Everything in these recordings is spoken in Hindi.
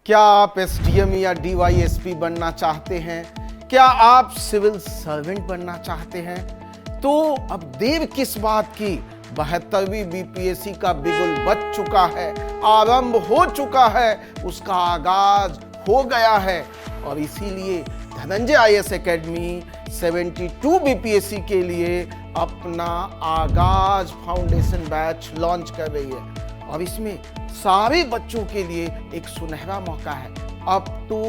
क्या आप एसडीएम या डीवाईएसपी बनना चाहते हैं? क्या आप सिविल सर्वेंट बनना चाहते हैं? तो अब देर किस बात की, 72वीं बीपीएससी का बिगुल बज चुका है, आरंभ हो चुका है, उसका आगाज हो गया है। और इसीलिए धनंजय आईएएस एकेडमी 72 बीपीएससी के लिए अपना आगाज फाउंडेशन बैच लॉन्च कर रही है। और इसमें सारे बच्चों के लिए एक सुनहरा मौका है, अप टू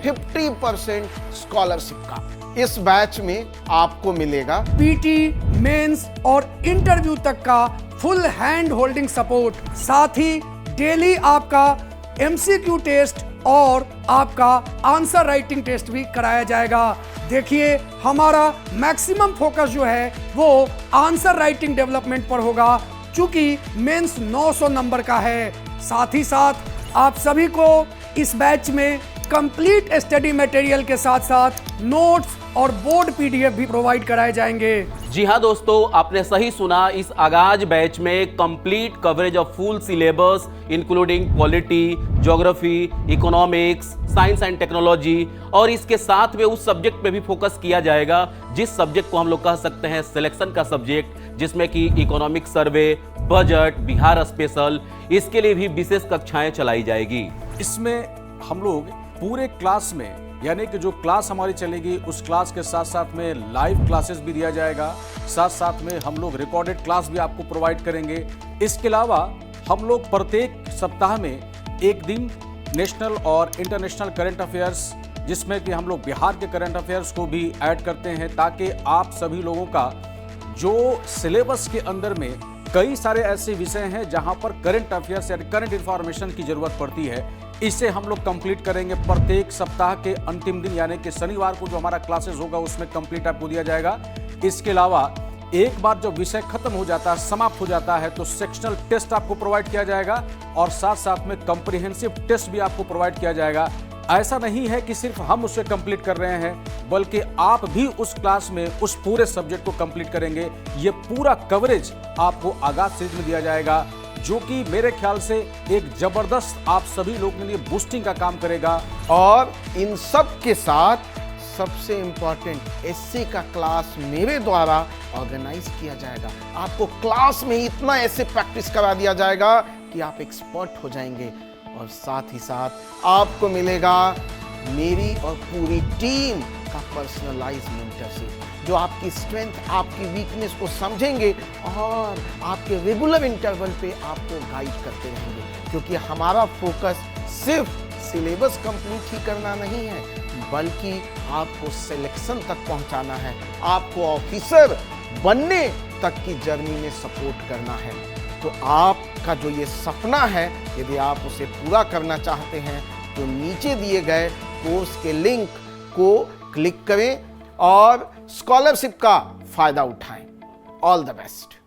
50% स्कॉलरशिप का। इस बैच में आपको मिलेगा पीटी, मेंस और इंटरव्यू तक का फुल हैंड होल्डिंग सपोर्ट, साथ ही डेली आपका एमसीक्यू टेस्ट और आपका आंसर राइटिंग टेस्ट भी कराया जाएगा। देखिए, हमारा मैक्सिमम फोकस जो है वो आंसर राइटिंग डेवलपमेंट पर होगा, चूंकि मेंस 900 नंबर का है। साथ ही साथ आप सभी को इस बैच में कंप्लीट स्टडी मटेरियल के साथ साथ नोट्स और बोर्ड पीडीएफ भी प्रोवाइड कराए जाएंगे। जी हाँ दोस्तों, आपने सही सुना। इस आगाज बैच में complete coverage of full syllabus including polity, geography, economics, science and technology, और इसके साथ में उस सब्जेक्ट पे भी फोकस किया जाएगा जिस सब्जेक्ट को हम लोग कह सकते हैं सिलेक्शन का सब्जेक्ट, जिसमें कि economic survey, budget, Bihar special, इसके लिए भी विशेष कक्षाएं चलाई जाएगी। इसमें हम लोग पूरे क्लास में, यानी कि जो क्लास हमारी चलेगी उस क्लास के साथ साथ में लाइव क्लासेस भी दिया जाएगा, साथ साथ में हम लोग रिकॉर्डेड क्लास भी आपको प्रोवाइड करेंगे। इसके अलावा हम लोग प्रत्येक सप्ताह में एक दिन नेशनल और इंटरनेशनल करंट अफेयर्स, जिसमें कि हम लोग बिहार के करंट अफेयर्स को भी ऐड करते हैं, ताकि आप सभी लोगों का जो सिलेबस के अंदर में कई सारे ऐसे विषय हैं जहां पर करंट अफेयर्स या करंट इंफॉर्मेशन की जरूरत पड़ती है, इसे हम लोग कंप्लीट करेंगे प्रत्येक सप्ताह के अंतिम दिन, यानी कि शनिवार को जो हमारा क्लासेस होगा उसमें कंप्लीट आपको दिया जाएगा। इसके अलावा एक बार जब विषय खत्म हो जाता है, समाप्त हो जाता है, तो सेक्शनल टेस्ट आपको प्रोवाइड किया जाएगा और साथ साथ में कॉम्प्रिहेंसिव टेस्ट भी आपको प्रोवाइड किया जाएगा। ऐसा नहीं है कि सिर्फ हम उसे कंप्लीट कर रहे हैं, बल्कि आप भी उस क्लास में उस पूरे सब्जेक्ट को कंप्लीट करेंगे। ये पूरा कवरेज आपको आगाज सीरीज में दिया जाएगा, जो कि मेरे ख्याल से एक जबरदस्त आप सभी लोगों के लिए बूस्टिंग का काम करेगा। और इन सब के साथ सबसे इंपॉर्टेंट एसए का क्लास मेरे द्वारा ऑर्गेनाइज किया जाएगा। आपको क्लास में इतना ऐसे प्रैक्टिस करा दिया जाएगा कि आप एक्सपर्ट हो जाएंगे। और साथ ही साथ आपको मिलेगा मेरी और पूरी टीम का पर्सनलाइज्ड मेंटरशिप, जो आपकी स्ट्रेंथ, आपकी वीकनेस को समझेंगे और आपके रेगुलर इंटरवल पे आपको गाइड करते रहेंगे। क्योंकि हमारा फोकस सिर्फ सिलेबस कंप्लीट ही करना नहीं है, बल्कि आपको सिलेक्शन तक पहुंचाना है, आपको ऑफिसर बनने तक की जर्नी में सपोर्ट करना है। तो आपका जो ये सपना है, यदि आप उसे पूरा करना चाहते हैं तो नीचे दिए गए कोर्स के लिंक को क्लिक करें और स्कॉलरशिप का फायदा उठाएं। All the best.